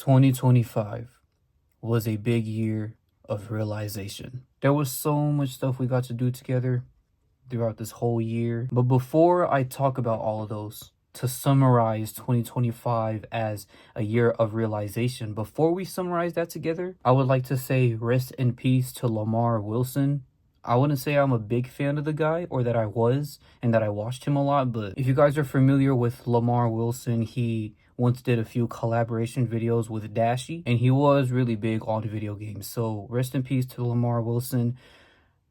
2025 was a big year of realization. There was so much stuff we got to do together throughout this whole year. But before I talk about all of those, to summarize 2025 as a year of realization, before we summarize that together, I would like to say rest in peace to Lamar Wilson. I wouldn't say I'm a big fan of the guy, or that I was, and that I watched him a lot, but if you guys are familiar with Lamar Wilson, he once did a few collaboration videos with Dashie, and he was really big on video games. So rest in peace to Lamar Wilson.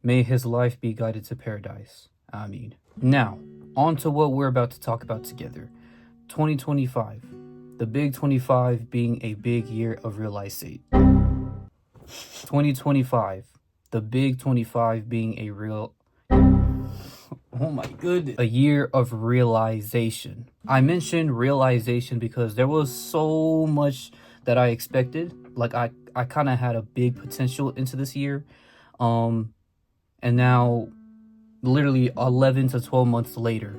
May his life be guided to paradise. I mean. Now, on to what we're about to talk about together. 2025. The big 25 being a big year of realization. 2025. The big 25 being a real... Oh my goodness. A year of realization. I mentioned realization because there was so much that I expected. Like I kind of had a big potential into this year. And now literally 11 to 12 months later,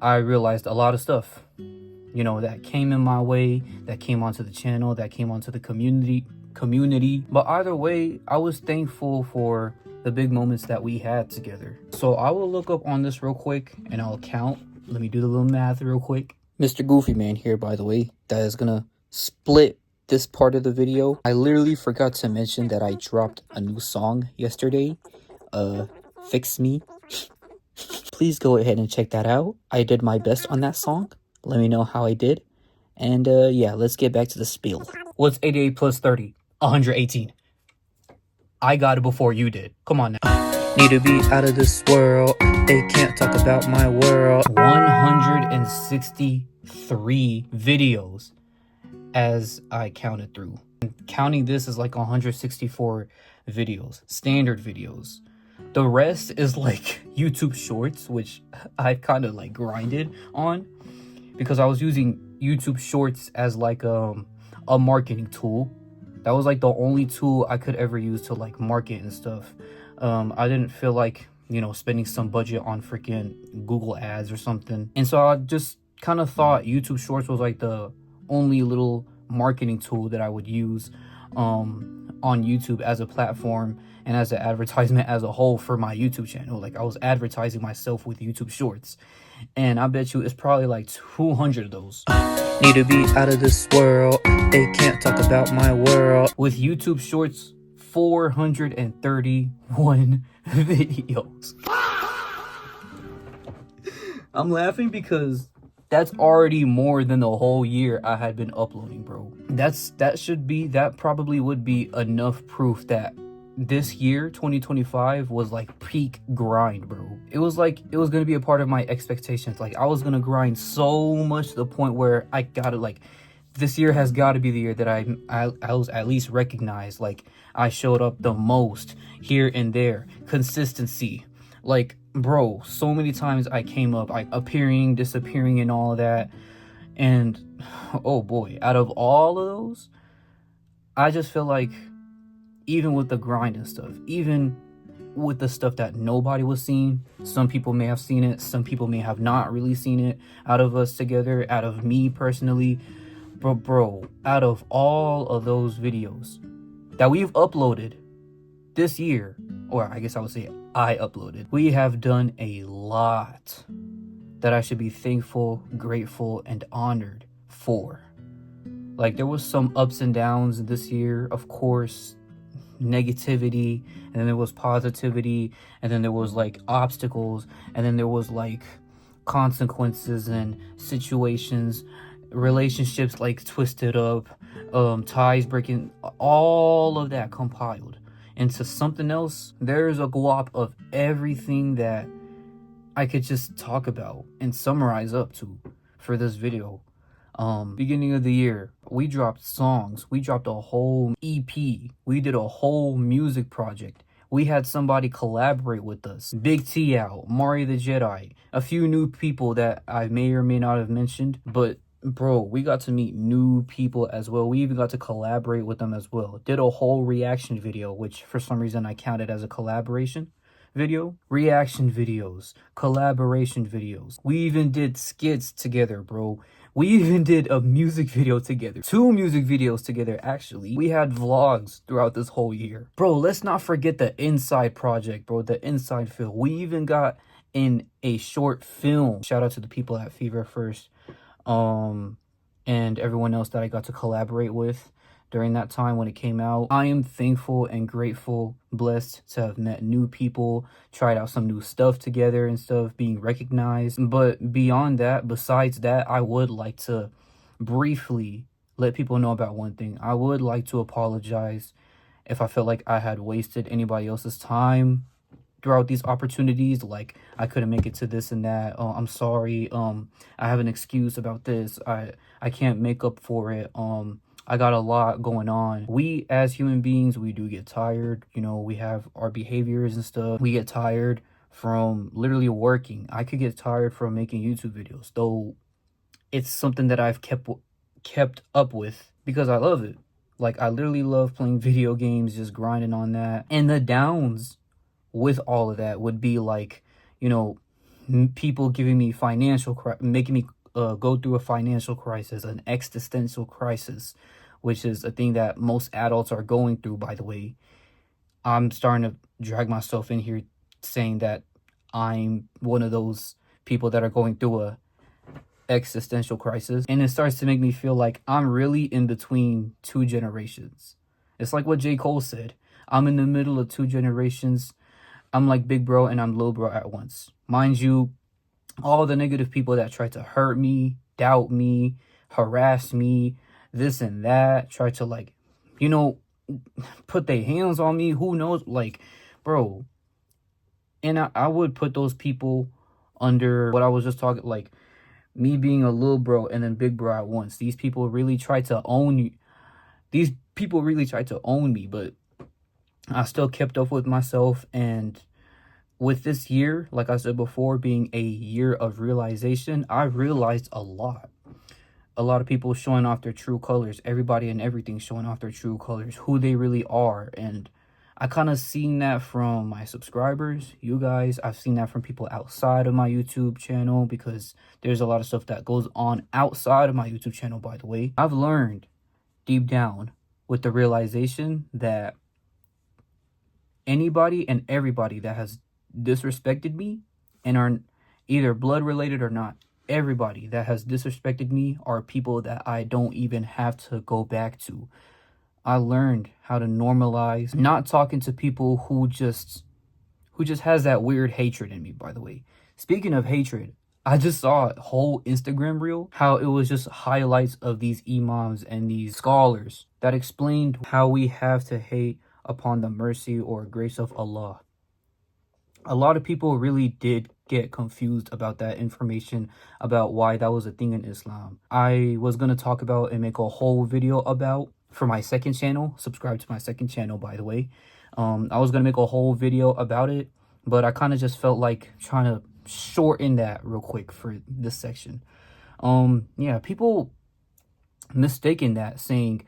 I realized a lot of stuff, you know, that came in my way, that came onto the channel, that came onto the community. But either way, I was thankful for the big moments that we had together. So I will look up on this real quick and I'll count. Let me do the little math real quick. Mr. Goofy Man here, by the way, that is gonna split this part of the video. I literally forgot to mention that I dropped a new song yesterday. Fix Me. Please go ahead and check that out. I did my best on that song. Let me know how I did. And yeah, let's get back to the spiel. What's 88 plus 30? 118. I got it before you did. Come on now. Need to be out of this world. They can't talk about my world. 163 videos as I counted through. Counting this is like 164 videos. Standard videos. The rest is like YouTube Shorts, which I kind of like grinded on because I was using YouTube Shorts as like a marketing tool. That was like the only tool I could ever use to like market and stuff. I didn't feel like, you know, spending some budget on freaking Google ads or something. And so I just kind of thought YouTube Shorts was like the only little marketing tool that I would use on YouTube as a platform and as an advertisement as a whole for my YouTube channel. Like I was advertising myself with YouTube Shorts. And I bet you it's probably like 200 of those. Need to be out of this world. They can't talk about my world. With YouTube Shorts, 431 videos. I'm laughing because that's already more than the whole year I had been uploading, bro. That probably would be enough proof that this year 2025 was like peak grind, bro. It was like it was gonna be a part of my expectations. Like I was gonna grind so much to the point where I gotta like, this year has got to be the year that I was at least recognized. Like I showed up the most here and there. Consistency. Like bro, so many times I came up, like appearing, disappearing, and all of that. And oh boy, out of all of those, I just feel like even with the grind and stuff, even with the stuff that nobody was seeing, some people may have seen it, some people may have not really seen it out of us together, out of me personally. But bro, out of all of those videos that we've uploaded this year, or I guess I would say I uploaded, we have done a lot that I should be thankful, grateful, and honored for. Like there was some ups and downs this year, of course, negativity, and then there was positivity, and then there was like obstacles, and then there was like consequences and situations, relationships like twisted up, ties breaking, all of that compiled into something else. There's a glop of everything that I could just talk about and summarize up to for this video. Beginning of the year, we dropped songs, we dropped a whole EP, we did a whole music project, we had somebody collaborate with us, Big T out, Mari the Jedi, a few new people that I may or may not have mentioned, but bro, we got to meet new people as well. We even got to collaborate with them as well. Did a whole reaction video, which for some reason I counted as a collaboration video. Reaction videos, collaboration videos. We even did skits together, bro. We even did a music video together. 2 music videos together, actually. We had vlogs throughout this whole year. Bro, let's not forget the Inside project, bro. The Inside film. We even got in a short film. Shout out to the people at Fever First. And everyone else that I got to collaborate with during that time when it came out. I am thankful and grateful, blessed to have met new people, tried out some new stuff together and stuff, being recognized. But beyond that, besides that, I would like to briefly let people know about one thing. I would like to apologize if I felt like I had wasted anybody else's time throughout these opportunities. Like, I couldn't make it to this and that. Oh, I'm sorry. I have an excuse about this. I can't make up for it. I got a lot going on. We as human beings, we do get tired. You know, we have our behaviors and stuff. We get tired from literally working. I could get tired from making YouTube videos, though it's something that I've kept up with because I love it. Like, I literally love playing video games, just grinding on that. And the downs with all of that would be like, you know, people giving me making me go through a financial crisis, an existential crisis, which is a thing that most adults are going through, by the way. I'm starting to drag myself in here saying that I'm one of those people that are going through a existential crisis, and it starts to make me feel like I'm really in between 2 generations. It's like what J. Cole said. I'm in the middle of 2 generations. I'm like big bro and I'm little bro at once. Mind you, all the negative people that try to hurt me, doubt me, harass me, this and that, try to, like, you know, put their hands on me, who knows, like, bro. And I would put those people under what I was just talking, like, me being a little bro and then big bro at once. These people really try to own you. These people really tried to own me, but I still kept up with myself. And with this year, like I said before, being a year of realization, I realized a lot. A lot of people showing off their true colors. Everybody and everything showing off their true colors, who they really are. And I kind of seen that from my subscribers, you guys. I've seen that from people outside of my YouTube channel, because there's a lot of stuff that goes on outside of my YouTube channel, by the way. I've learned deep down with the realization that anybody and everybody that has disrespected me and are either blood related or not, everybody that has disrespected me are people that I don't even have to go back to. I learned how to normalize not talking to people who just has that weird hatred in me, by the way. Speaking of hatred, I just saw a whole Instagram reel, how it was just highlights of these imams and these scholars that explained how we have to hate upon the mercy or grace of Allah. A lot of people really did get confused about that information, about why that was a thing in Islam. I was going to talk about and make a whole video about for my second channel. Subscribe to my second channel, by the way. I was going to make a whole video about it, but I kind of just felt like trying to shorten that real quick for this section. Yeah, people mistaken that, saying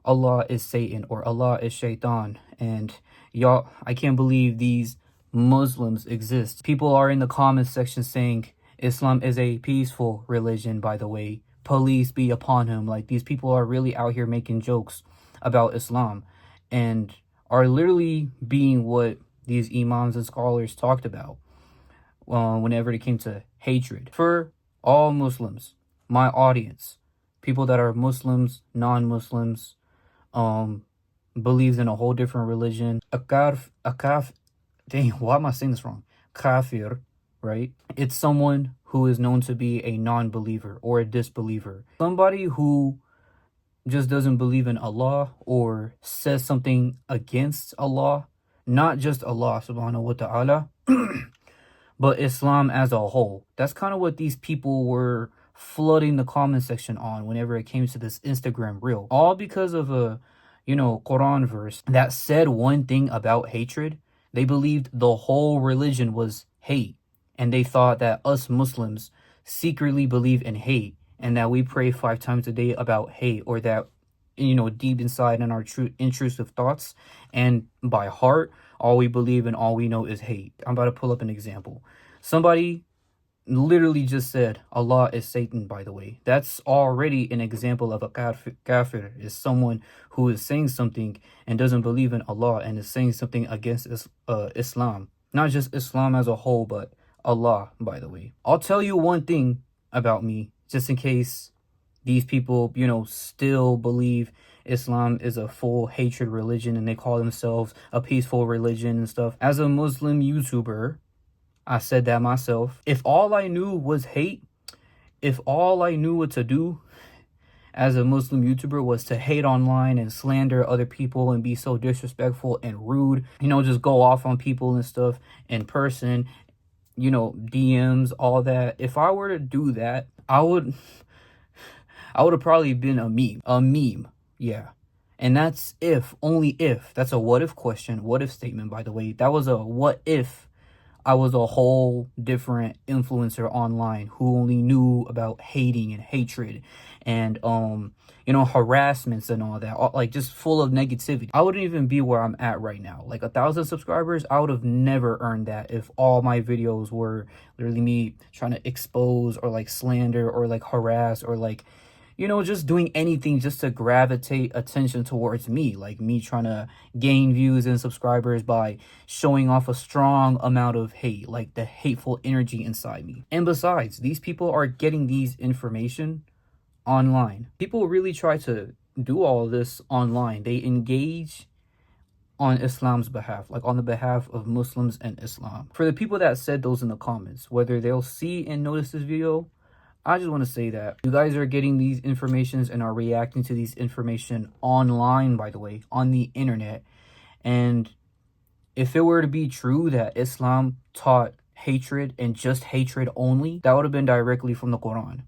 Allah is Satan or Allah is Shaitan, and y'all, I can't believe these Muslims exist. People are in the comments section saying Islam is a peaceful religion, by the way. Police be upon him. Like, these people are really out here making jokes about Islam and are literally being what these imams and scholars talked about whenever it came to hatred. For all Muslims, my audience, people that are Muslims, non-Muslims, believes in a whole different religion. Dang, why am I saying this wrong? Kafir, right? It's someone who is known to be a non-believer or a disbeliever. Somebody who just doesn't believe in Allah or says something against Allah. Not just Allah subhanahu wa ta'ala, but Islam as a whole. That's kind of what these people were flooding the comment section on whenever it came to this Instagram reel. All because of a, Quran verse that said one thing about hatred. They believed the whole religion was hate, and they thought that us Muslims secretly believe in hate, and that we pray 5 times a day about hate, or that, deep inside in our true intrusive thoughts and by heart, all we believe and all we know is hate. I'm about to pull up an example. Somebody literally just said Allah is Satan, by the way. That's already an example of a kafir, is someone who is saying something and doesn't believe in Allah and is saying something against Islam. Not just Islam as a whole, but Allah, by the way. I'll tell you one thing about me, just in case these people, still believe Islam is a full hatred religion and they call themselves a peaceful religion and stuff. As a Muslim YouTuber, I said that myself. If all I knew was hate, if all I knew what to do as a Muslim YouTuber was to hate online and slander other people and be so disrespectful and rude, just go off on people and stuff in person, DMs, all that. If I were to do that, I would have probably been a meme. Yeah. And that's if, only if. That's a what if question, what if statement, by the way. That was a what if I was a whole different influencer online who only knew about hating and hatred and harassments and all that, like just full of negativity. I wouldn't even be where I'm at right now. Like 1,000 subscribers, I would have never earned that if all my videos were literally me trying to expose or like slander or like harass or like just doing anything just to gravitate attention towards me, like me trying to gain views and subscribers by showing off a strong amount of hate, like the hateful energy inside me. And besides, these people are getting these information online. People really try to do all this online. They engage on Islam's behalf, like on the behalf of Muslims and Islam. For the people that said those in the comments, whether they'll see and notice this video, I just want to say that you guys are getting these informations and are reacting to these information online, by the way, on the internet. And if it were to be true that Islam taught hatred and just hatred only, that would have been directly from the Quran,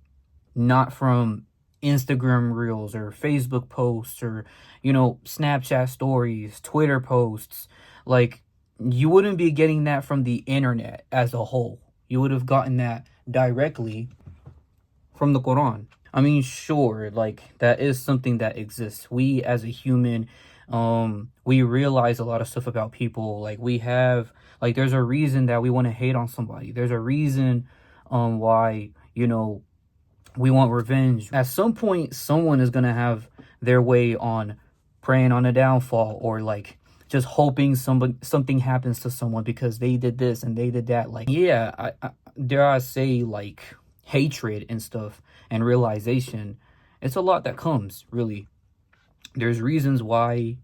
not from Instagram reels or Facebook posts or, Snapchat stories, Twitter posts. Like, you wouldn't be getting that from the internet as a whole. You would have gotten that directly from the Quran. I mean, sure, like that is something that exists. We as a human, we realize a lot of stuff about people. Like there's a reason that we want to hate on somebody. There's a reason why, we want revenge. At some point, someone is going to have their way on preying on a downfall or like just hoping something happens to someone because they did this and they did that. Like, yeah, I dare I say, like, hatred and stuff and realization, it's a lot that comes, really. There's reasons why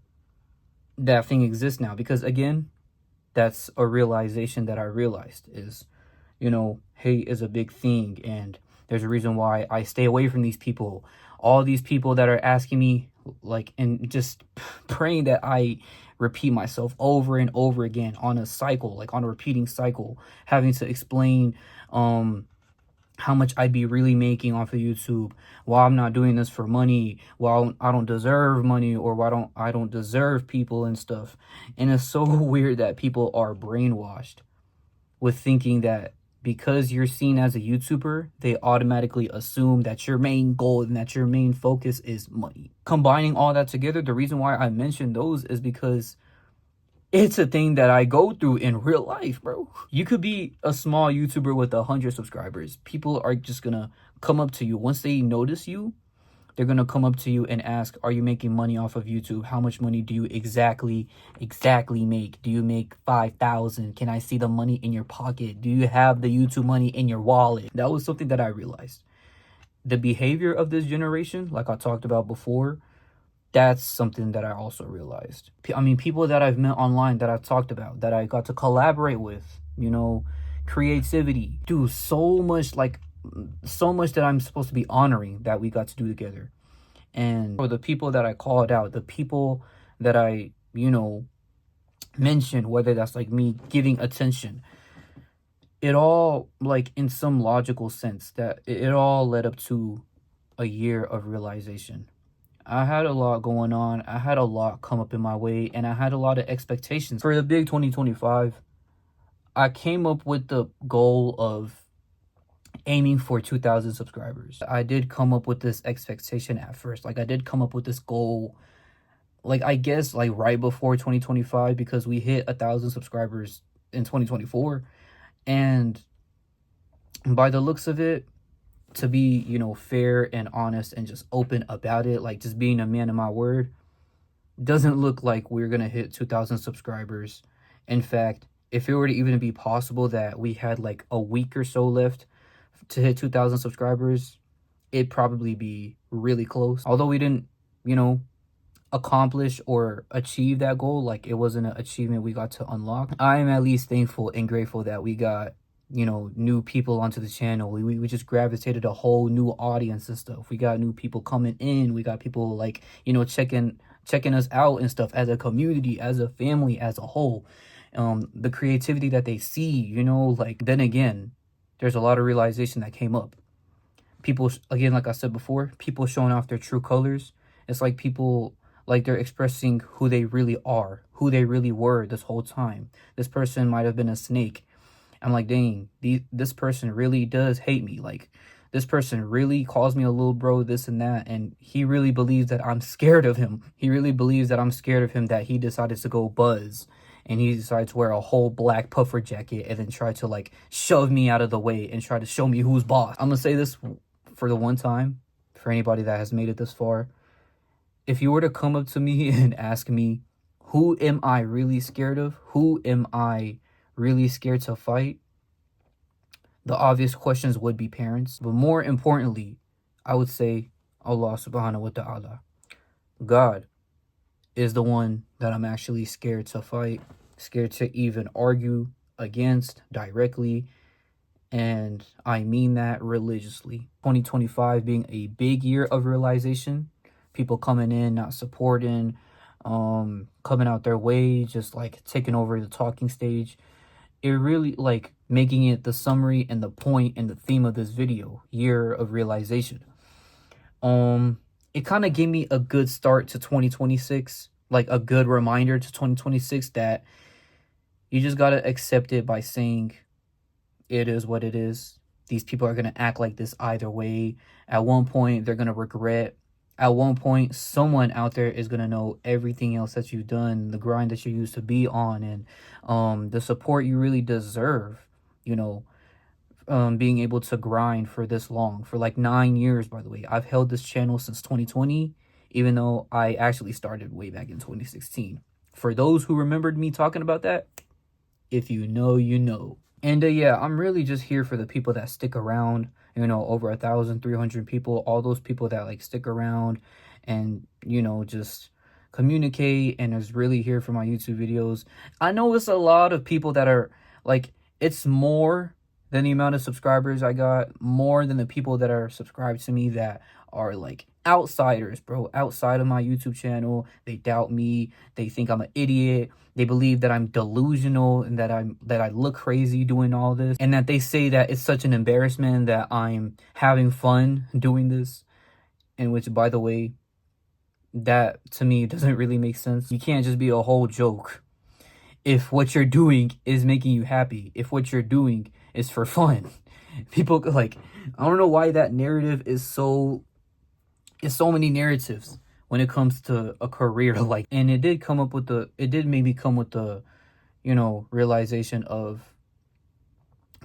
that thing exists now, because again, that's a realization that I realized is, hate is a big thing, and there's a reason why I stay away from these people. All these people that are asking me, like, and just praying that I repeat myself over and over again on a cycle, like on a repeating cycle, having to explain how much I'd be really making off of YouTube, why I'm not doing this for money, why I don't deserve money, or why I don't deserve people and stuff. And it's so weird that people are brainwashed with thinking that because you're seen as a YouTuber, they automatically assume that your main goal and that your main focus is money. Combining all that together, the reason why I mentioned those is because it's a thing that I go through in real life, bro. You could be a small YouTuber with 100 subscribers. People are just gonna come up to you. Once they notice you, they're gonna come up to you and ask, are you making money off of YouTube? How much money do you exactly make? Do you make 5,000? Can I see the money in your pocket? Do you have the YouTube money in your wallet? That was something that I realized. The behavior of this generation, like I talked about before, that's something that I also realized. I mean, people that I've met online that I've talked about, that I got to collaborate with, creativity, do so much that I'm supposed to be honoring that we got to do together. And for the people that I called out, the people that I, mentioned, whether that's like me giving attention, it all, like, in some logical sense, that it all led up to a year of realization. I had a lot going on. I had a lot come up in my way, and I had a lot of expectations. For the big 2025, I came up with the goal of aiming for 2,000 subscribers. I did come up with this expectation at first. Like, I did come up with this goal, like, I guess, like, right before 2025, because we hit 1,000 subscribers in 2024. And by the looks of it, to be, you know, fair and honest and just open about it, like just being a man of my word, doesn't look like we're gonna hit 2,000 subscribers. In fact, if it were to even be possible that we had like a week or so left to hit 2,000 subscribers, it'd probably be really close. Although we didn't, you know, accomplish or achieve that goal, like it wasn't an achievement we got to unlock, I am at least thankful and grateful that we got, you know, new people onto the channel. We just gravitated a whole new audience and stuff. We got new people coming in. We got people like, you know, checking us out and stuff as a community, as a family, as a whole. The creativity that they see, you know, like, then again, there's a lot of realization that came up. People, again, like I said before, people showing off their true colors. It's like people, like they're expressing who they really are, who they really were this whole time. This person might have been a snake. I'm like, dang, this person really does hate me. Like, this person really calls me a little bro, this and that. And he really believes that I'm scared of him. He really believes that I'm scared of him, that he decided to go buzz. And he decided to wear a whole black puffer jacket and then try to, like, shove me out of the way and try to show me who's boss. I'm going to say this for the one time, for anybody that has made it this far. If you were to come up to me and ask me, who am I really scared of? Who am I really scared to fight? The obvious questions would be parents. But more importantly, I would say Allah subhanahu wa ta'ala. God is the one that I'm actually scared to fight, scared to even argue against directly. And I mean that religiously. 2025 being a big year of realization. People coming in, not supporting, coming out their way, just like taking over the talking stage. It really, like, making it the summary and the point and the theme of this video, year of realization. It kind of gave me a good start to 2026, like a good reminder to 2026 that you just got to accept it by saying it is what it is. These people are going to act like this either way. At one point, they're going to regret. At one point, someone out there is going to know everything else that you've done, the grind that you used to be on, and the support you really deserve, you know, being able to grind for this long, for like 9 years, by the way. I've held this channel since 2020, even though I actually started way back in 2016. For those who remembered me talking about that, if you know, you know. And yeah, I'm really just here for the people that stick around, you know, over 1,300 people, all those people that like stick around and, you know, just communicate and is really here for my YouTube videos. I know it's a lot of people that are like, it's more than the amount of subscribers I got, more than the people that are subscribed to me that are like outsiders, bro, outside of my YouTube channel. They doubt me. They think I'm an idiot. They believe that I'm delusional and that I look crazy doing all this, and that they say that it's such an embarrassment that I'm having fun doing this. In which, by the way, that to me doesn't really make sense. You can't just be a whole joke if what you're doing is making you happy, if what you're doing is for fun. People, like, I don't know why that narrative is so many narratives when it comes to a career. Like, and it did make me come with the, you know, realization of,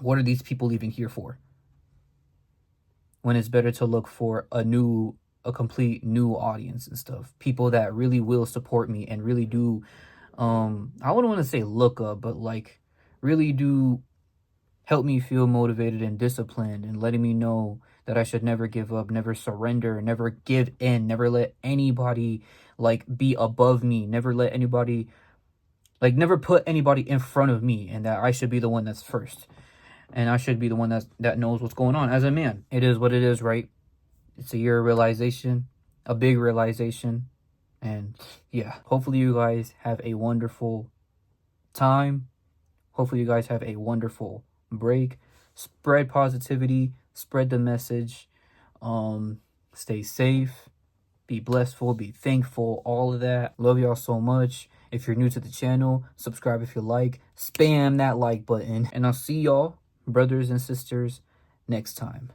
what are these people even here for? When it's better to look for a complete new audience and stuff. People that really will support me and really do, I wouldn't want to say look up, but like really do help me feel motivated and disciplined, and letting me know that I should never give up, never surrender, never give in, never let anybody like be above me, never let anybody, like, never put anybody in front of me, and that I should be the one that's first. And I should be the one that knows what's going on as a man. It is what it is, right? It's a year of realization, a big realization. And yeah, hopefully you guys have a wonderful time. Hopefully you guys have a wonderful break. Spread positivity, spread the message. Stay safe, be blessful, be thankful, all of that. Love y'all so much. If you're new to the channel, subscribe if you like. Spam that like button. And I'll see y'all, brothers and sisters, next time.